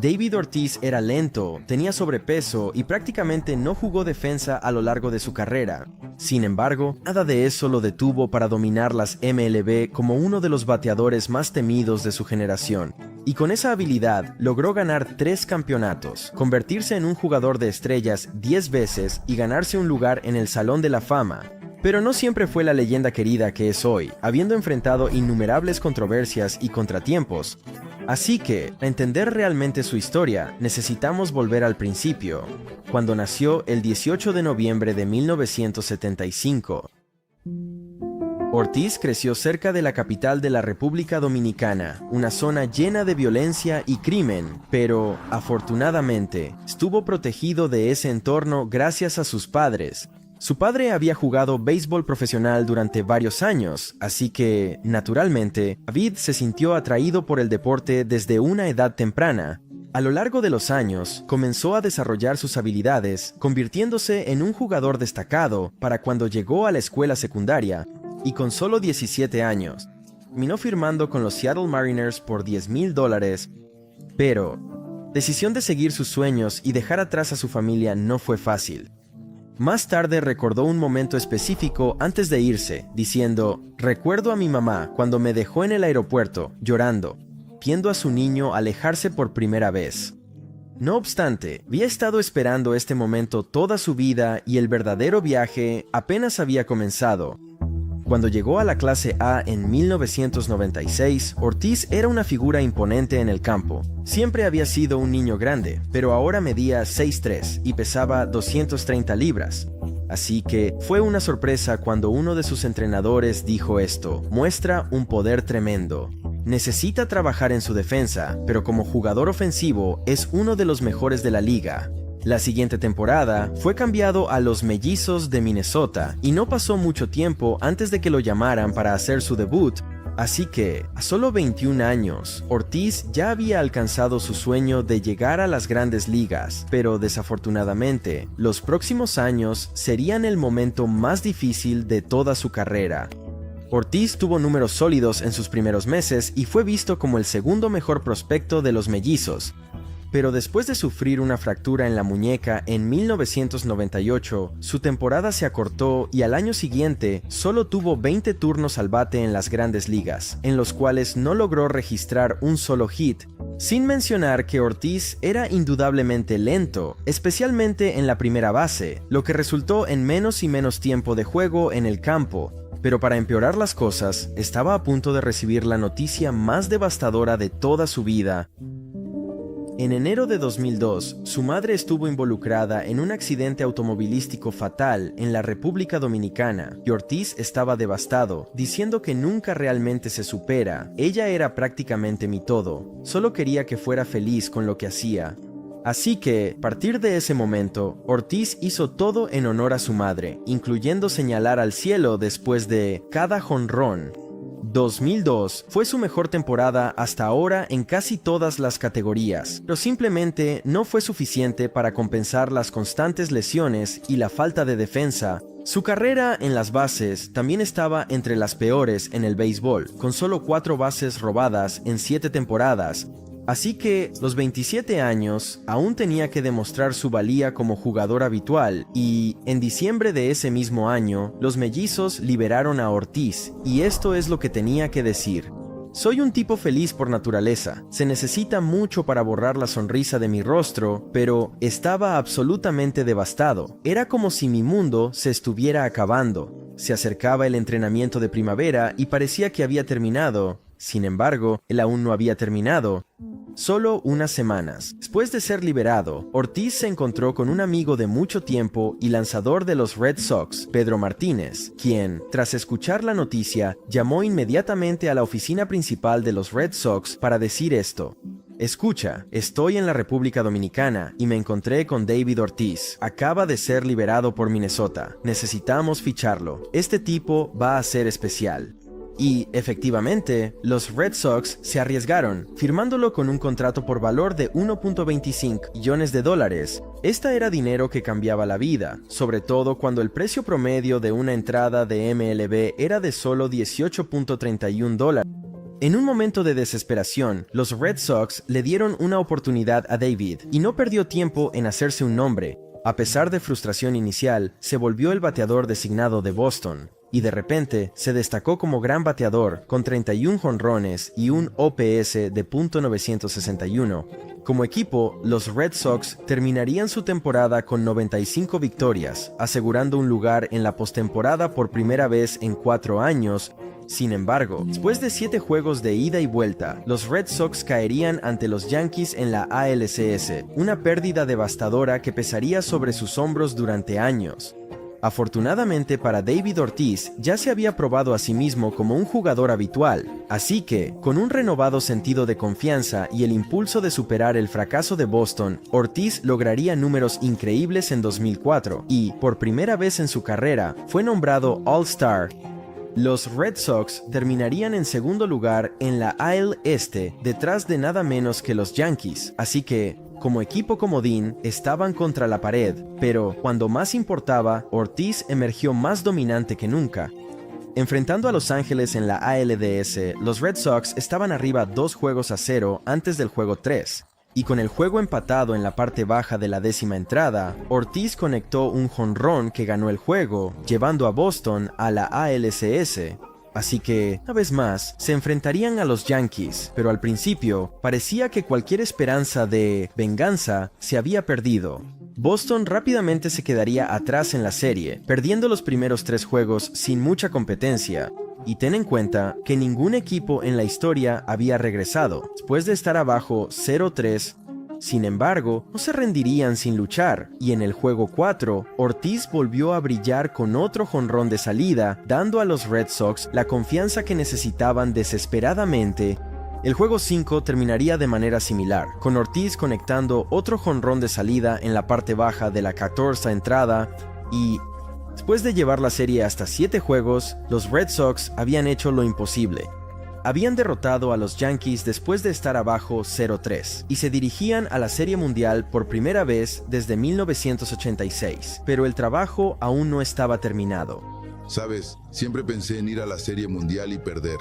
David Ortiz era lento, tenía sobrepeso y prácticamente no jugó defensa a lo largo de su carrera. Sin embargo, nada de eso lo detuvo para dominar las MLB como uno de los bateadores más temidos de su generación. Y con esa habilidad logró ganar 3 campeonatos, convertirse en un jugador de estrellas 10 veces y ganarse un lugar en el Salón de la Fama. Pero no siempre fue la leyenda querida que es hoy, habiendo enfrentado innumerables controversias y contratiempos. Así que, para entender realmente su historia, necesitamos volver al principio, cuando nació el 18 de noviembre de 1975. Ortiz creció cerca de la capital de la República Dominicana, una zona llena de violencia y crimen, pero, afortunadamente, estuvo protegido de ese entorno gracias a sus padres. Su padre había jugado béisbol profesional durante varios años, así que, naturalmente, David se sintió atraído por el deporte desde una edad temprana. A lo largo de los años, comenzó a desarrollar sus habilidades, convirtiéndose en un jugador destacado para cuando llegó a la escuela secundaria, y con solo 17 años, terminó firmando con los Seattle Mariners por $10,000, pero, decisión de seguir sus sueños y dejar atrás a su familia no fue fácil. Más tarde recordó un momento específico antes de irse, diciendo: "Recuerdo a mi mamá cuando me dejó en el aeropuerto, llorando, viendo a su niño alejarse por primera vez". No obstante, había estado esperando este momento toda su vida y el verdadero viaje apenas había comenzado. Cuando llegó a la clase A en 1996, Ortiz era una figura imponente en el campo. Siempre había sido un niño grande, pero ahora medía 6'3" y pesaba 230 libras. Así que fue una sorpresa cuando uno de sus entrenadores dijo esto: "Muestra un poder tremendo. Necesita trabajar en su defensa, pero como jugador ofensivo es uno de los mejores de la liga". La siguiente temporada fue cambiado a los Mellizos de Minnesota y no pasó mucho tiempo antes de que lo llamaran para hacer su debut. Así que, a solo 21 años, Ortiz ya había alcanzado su sueño de llegar a las grandes ligas, pero desafortunadamente, los próximos años serían el momento más difícil de toda su carrera. Ortiz tuvo números sólidos en sus primeros meses y fue visto como el segundo mejor prospecto de los Mellizos. Pero después de sufrir una fractura en la muñeca en 1998, su temporada se acortó y al año siguiente solo tuvo 20 turnos al bate en las grandes ligas, en los cuales no logró registrar un solo hit. Sin mencionar que Ortiz era indudablemente lento, especialmente en la primera base, lo que resultó en menos y menos tiempo de juego en el campo. Pero para empeorar las cosas, estaba a punto de recibir la noticia más devastadora de toda su vida. En enero de 2002, su madre estuvo involucrada en un accidente automovilístico fatal en la República Dominicana y Ortiz estaba devastado, diciendo que nunca realmente se supera. Ella era prácticamente mi todo, solo quería que fuera feliz con lo que hacía. Así que, a partir de ese momento, Ortiz hizo todo en honor a su madre, incluyendo señalar al cielo después de cada jonrón. 2002 fue su mejor temporada hasta ahora en casi todas las categorías, pero simplemente no fue suficiente para compensar las constantes lesiones y la falta de defensa. Su carrera en las bases también estaba entre las peores en el béisbol, con solo 4 bases robadas en 7 temporadas. Así que, los 27 años, aún tenía que demostrar su valía como jugador habitual y, en diciembre de ese mismo año, los Mellizos liberaron a Ortiz, y esto es lo que tenía que decir: "Soy un tipo feliz por naturaleza, se necesita mucho para borrar la sonrisa de mi rostro, pero estaba absolutamente devastado. Era como si mi mundo se estuviera acabando. Se acercaba el entrenamiento de primavera y parecía que había terminado. Sin embargo, él aún no había terminado. Solo unas semanas después de ser liberado, Ortiz se encontró con un amigo de mucho tiempo y lanzador de los Red Sox, Pedro Martínez, quien, tras escuchar la noticia, llamó inmediatamente a la oficina principal de los Red Sox para decir esto: "Escucha, estoy en la República Dominicana y me encontré con David Ortiz. Acaba de ser liberado por Minnesota. Necesitamos ficharlo. Este tipo va a ser especial". Y, efectivamente, los Red Sox se arriesgaron, firmándolo con un contrato por valor de $1.25 millones. Esta era dinero que cambiaba la vida, sobre todo cuando el precio promedio de una entrada de MLB era de solo $18.31. En un momento de desesperación, los Red Sox le dieron una oportunidad a David y no perdió tiempo en hacerse un nombre. A pesar de frustración inicial, se volvió el bateador designado de Boston y de repente se destacó como gran bateador con 31 jonrones y un OPS de .961. Como equipo, los Red Sox terminarían su temporada con 95 victorias, asegurando un lugar en la postemporada por primera vez en 4 años. Sin embargo, después de 7 juegos de ida y vuelta, los Red Sox caerían ante los Yankees en la ALCS, una pérdida devastadora que pesaría sobre sus hombros durante años. Afortunadamente para David Ortiz, ya se había probado a sí mismo como un jugador habitual, así que, con un renovado sentido de confianza y el impulso de superar el fracaso de Boston, Ortiz lograría números increíbles en 2004 y, por primera vez en su carrera, fue nombrado All-Star. Los Red Sox terminarían en segundo lugar en la AL Este, detrás de nada menos que los Yankees, así que, como equipo comodín, estaban contra la pared, pero cuando más importaba, Ortiz emergió más dominante que nunca. Enfrentando a Los Ángeles en la ALDS, los Red Sox estaban arriba 2-0 antes del juego 3. Y con el juego empatado en la parte baja de la 10ª entrada, Ortiz conectó un jonrón que ganó el juego, llevando a Boston a la ALCS. Así que, una vez más, se enfrentarían a los Yankees, pero al principio parecía que cualquier esperanza de venganza se había perdido. Boston rápidamente se quedaría atrás en la serie, perdiendo los primeros 3 juegos sin mucha competencia. Y ten en cuenta que ningún equipo en la historia había regresado, después de estar abajo 0-3. Sin embargo, no se rendirían sin luchar, y en el juego 4, Ortiz volvió a brillar con otro jonrón de salida, dando a los Red Sox la confianza que necesitaban desesperadamente. El juego 5 terminaría de manera similar, con Ortiz conectando otro jonrón de salida en la parte baja de la 14ª entrada, y después de llevar la serie hasta 7 juegos, los Red Sox habían hecho lo imposible. Habían derrotado a los Yankees después de estar abajo 0-3 y se dirigían a la Serie Mundial por primera vez desde 1986, pero el trabajo aún no estaba terminado. Sabes, siempre pensé en ir a la Serie Mundial y perder.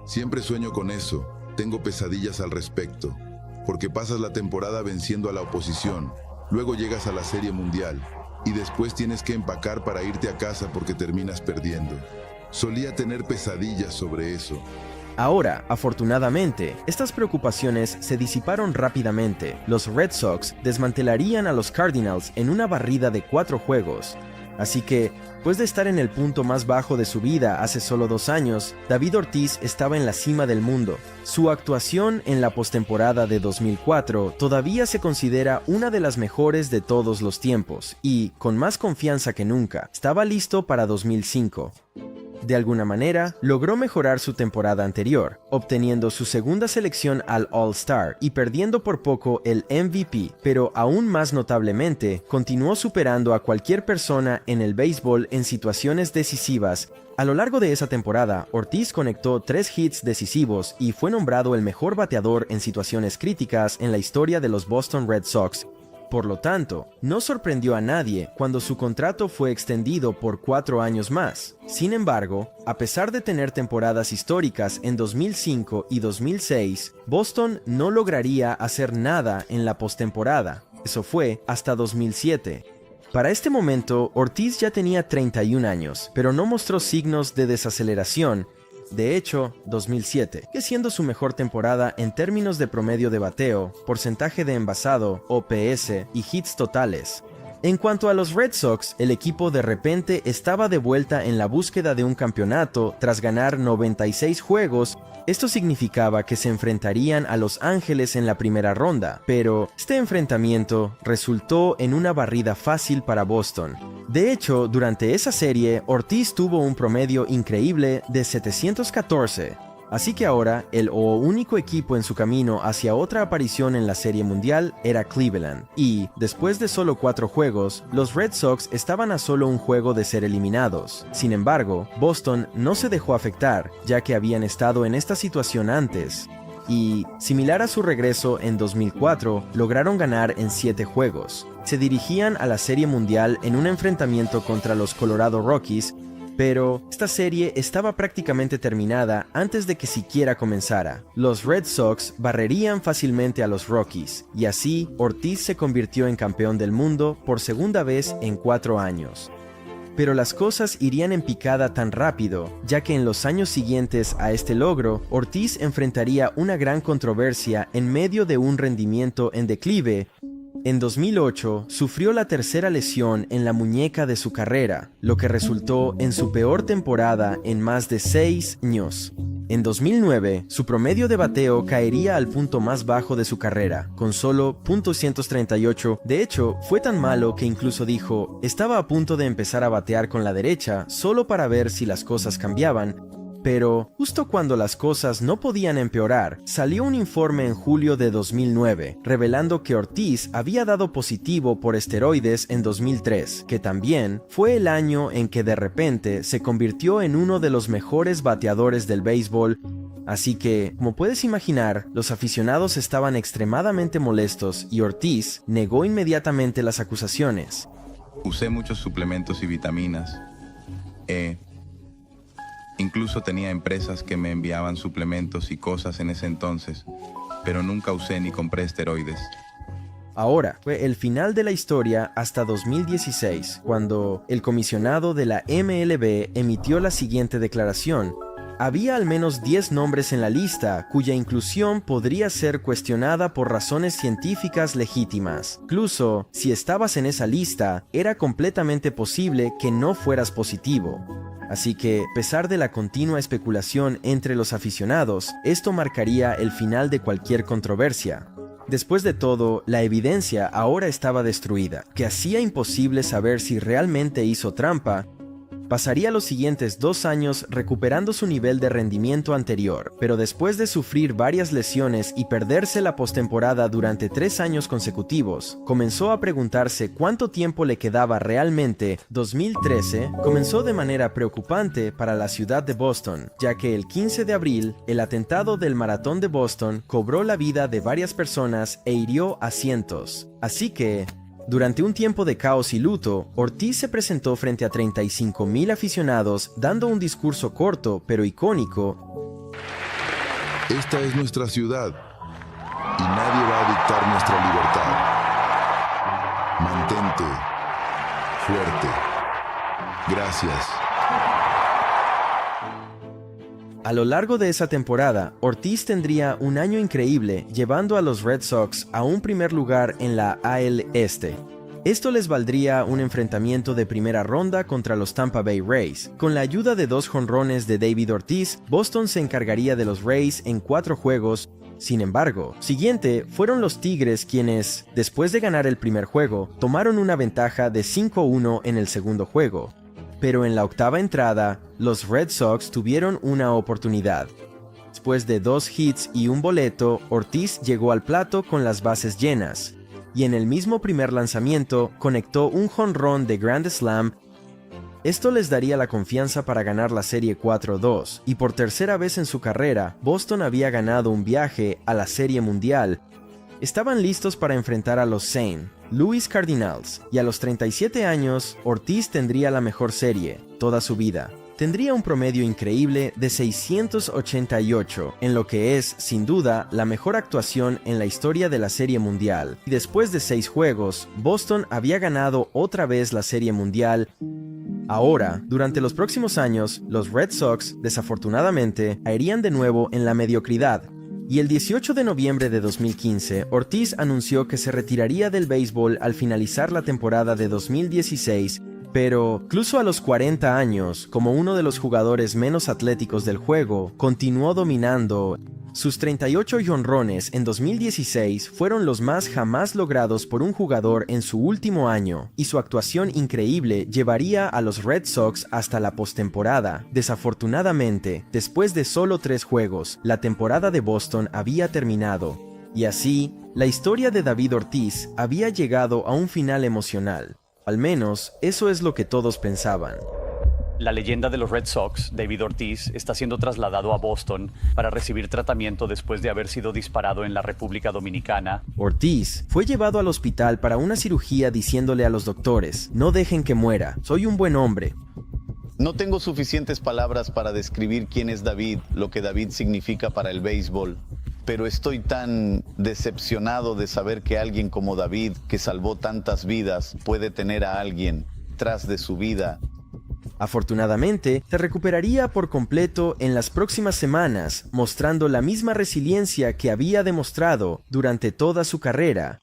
Siempre sueño con eso, tengo pesadillas al respecto, porque pasas la temporada venciendo a la oposición, luego llegas a la Serie Mundial y después tienes que empacar para irte a casa porque terminas perdiendo. Solía tener pesadillas sobre eso. Ahora, afortunadamente, estas preocupaciones se disiparon rápidamente. Los Red Sox desmantelarían a los Cardinals en una barrida de 4 juegos. Así que, después de estar en el punto más bajo de su vida hace solo 2 años, David Ortiz estaba en la cima del mundo. Su actuación en la postemporada de 2004 todavía se considera una de las mejores de todos los tiempos y, con más confianza que nunca, estaba listo para 2005. De alguna manera, logró mejorar su temporada anterior, obteniendo su segunda selección al All-Star y perdiendo por poco el MVP, pero aún más notablemente, continuó superando a cualquier persona en el béisbol en situaciones decisivas. A lo largo de esa temporada, Ortiz conectó 3 hits decisivos y fue nombrado el mejor bateador en situaciones críticas en la historia de los Boston Red Sox. Por lo tanto, no sorprendió a nadie cuando su contrato fue extendido por 4 años más. Sin embargo, a pesar de tener temporadas históricas en 2005 y 2006, Boston no lograría hacer nada en la postemporada. Eso fue hasta 2007. Para este momento, Ortiz ya tenía 31 años, pero no mostró signos de desaceleración. De hecho, 2007, que siendo su mejor temporada en términos de promedio de bateo, porcentaje de envasado, OPS y hits totales. En cuanto a los Red Sox, el equipo de repente estaba de vuelta en la búsqueda de un campeonato tras ganar 96 juegos. Esto significaba que se enfrentarían a Los Ángeles en la primera ronda, pero este enfrentamiento resultó en una barrida fácil para Boston. De hecho, durante esa serie, Ortiz tuvo un promedio increíble de 714. Así que ahora, el único equipo en su camino hacia otra aparición en la Serie Mundial era Cleveland. Y, después de solo 4 juegos, los Red Sox estaban a solo un juego de ser eliminados. Sin embargo, Boston no se dejó afectar, ya que habían estado en esta situación antes. Y, similar a su regreso en 2004, lograron ganar en 7 juegos. Se dirigían a la Serie Mundial en un enfrentamiento contra los Colorado Rockies. Pero esta serie estaba prácticamente terminada antes de que siquiera comenzara. Los Red Sox barrerían fácilmente a los Rockies, y así Ortiz se convirtió en campeón del mundo por segunda vez en 4 años. Pero las cosas irían en picada tan rápido, ya que en los años siguientes a este logro, Ortiz enfrentaría una gran controversia en medio de un rendimiento en declive. En 2008, sufrió la tercera lesión en la muñeca de su carrera, lo que resultó en su peor temporada en más de 6 años. En 2009, su promedio de bateo caería al punto más bajo de su carrera, con solo .138. De hecho, fue tan malo que incluso dijo, estaba a punto de empezar a batear con la derecha solo para ver si las cosas cambiaban. Pero, justo cuando las cosas no podían empeorar, salió un informe en julio de 2009, revelando que Ortiz había dado positivo por esteroides en 2003, que también fue el año en que de repente se convirtió en uno de los mejores bateadores del béisbol. Así que, como puedes imaginar, los aficionados estaban extremadamente molestos y Ortiz negó inmediatamente las acusaciones. Usé muchos suplementos y vitaminas. Incluso tenía empresas que me enviaban suplementos y cosas en ese entonces, pero nunca usé ni compré esteroides. Ahora, fue el final de la historia hasta 2016, cuando el comisionado de la MLB emitió la siguiente declaración. Había al menos 10 nombres en la lista cuya inclusión podría ser cuestionada por razones científicas legítimas. Incluso, si estabas en esa lista, era completamente posible que no fueras positivo. Así que, a pesar de la continua especulación entre los aficionados, esto marcaría el final de cualquier controversia. Después de todo, la evidencia ahora estaba destruida, que hacía imposible saber si realmente hizo trampa. Pasaría los siguientes 2 años recuperando su nivel de rendimiento anterior, pero después de sufrir varias lesiones y perderse la postemporada durante 3 años consecutivos, comenzó a preguntarse cuánto tiempo le quedaba realmente. 2013 comenzó de manera preocupante para la ciudad de Boston, ya que el 15 de abril, el atentado del Maratón de Boston cobró la vida de varias personas e hirió a cientos. Así que, durante un tiempo de caos y luto, Ortiz se presentó frente a 35,000 aficionados dando un discurso corto pero icónico. Esta es nuestra ciudad y nadie va a dictar nuestra libertad. Mantente fuerte. Gracias. A lo largo de esa temporada, Ortiz tendría un año increíble, llevando a los Red Sox a un primer lugar en la AL Este. Esto les valdría un enfrentamiento de primera ronda contra los Tampa Bay Rays. Con la ayuda de 2 jonrones de David Ortiz, Boston se encargaría de los Rays en 4 juegos. Sin embargo, siguiente fueron los Tigres quienes, después de ganar el primer juego, tomaron una ventaja de 5-1 en el segundo juego. Pero en la octava entrada, los Red Sox tuvieron una oportunidad. Después de 2 hits y un boleto, Ortiz llegó al plato con las bases llenas, y en el mismo primer lanzamiento conectó un jonrón de Grand Slam. Esto les daría la confianza para ganar la serie 4-2, y por tercera vez en su carrera, Boston había ganado un viaje a la Serie Mundial. Estaban listos para enfrentar a los St. Louis Cardinals, y a los 37 años, Ortiz tendría la mejor serie, toda su vida. Tendría un promedio increíble de 688, en lo que es, sin duda, la mejor actuación en la historia de la Serie Mundial. Y después de 6 juegos, Boston había ganado otra vez la Serie Mundial. Ahora, durante los próximos años, los Red Sox, desafortunadamente, caerían de nuevo en la mediocridad. Y el 18 de noviembre de 2015, Ortiz anunció que se retiraría del béisbol al finalizar la temporada de 2016, pero incluso a los 40 años, como uno de los jugadores menos atléticos del juego, continuó dominando. Sus 38 jonrones en 2016 fueron los más jamás logrados por un jugador en su último año, y su actuación increíble llevaría a los Red Sox hasta la postemporada. Desafortunadamente, después de solo 3 juegos, la temporada de Boston había terminado, y así, la historia de David Ortiz había llegado a un final emocional. Al menos, eso es lo que todos pensaban. La leyenda de los Red Sox, David Ortiz, está siendo trasladado a Boston para recibir tratamiento después de haber sido disparado en la República Dominicana. Ortiz fue llevado al hospital para una cirugía diciéndole a los doctores, no dejen que muera, soy un buen hombre. No tengo suficientes palabras para describir quién es David, lo que David significa para el béisbol, pero estoy tan decepcionado de saber que alguien como David, que salvó tantas vidas, puede tener a alguien tras de su vida. Afortunadamente, se recuperaría por completo en las próximas semanas, mostrando la misma resiliencia que había demostrado durante toda su carrera.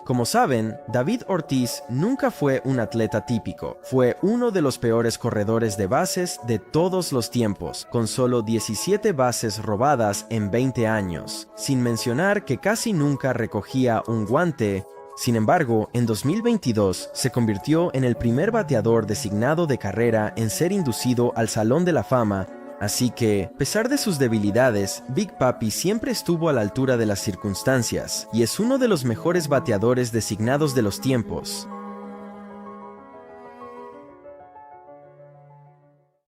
Como saben, David Ortiz nunca fue un atleta típico. Fue uno de los peores corredores de bases de todos los tiempos, con solo 17 bases robadas en 20 años, sin mencionar que casi nunca recogía un guante. Sin embargo, en 2022 se convirtió en el primer bateador designado de carrera en ser inducido al Salón de la Fama. Así que, a pesar de sus debilidades, Big Papi siempre estuvo a la altura de las circunstancias y es uno de los mejores bateadores designados de los tiempos.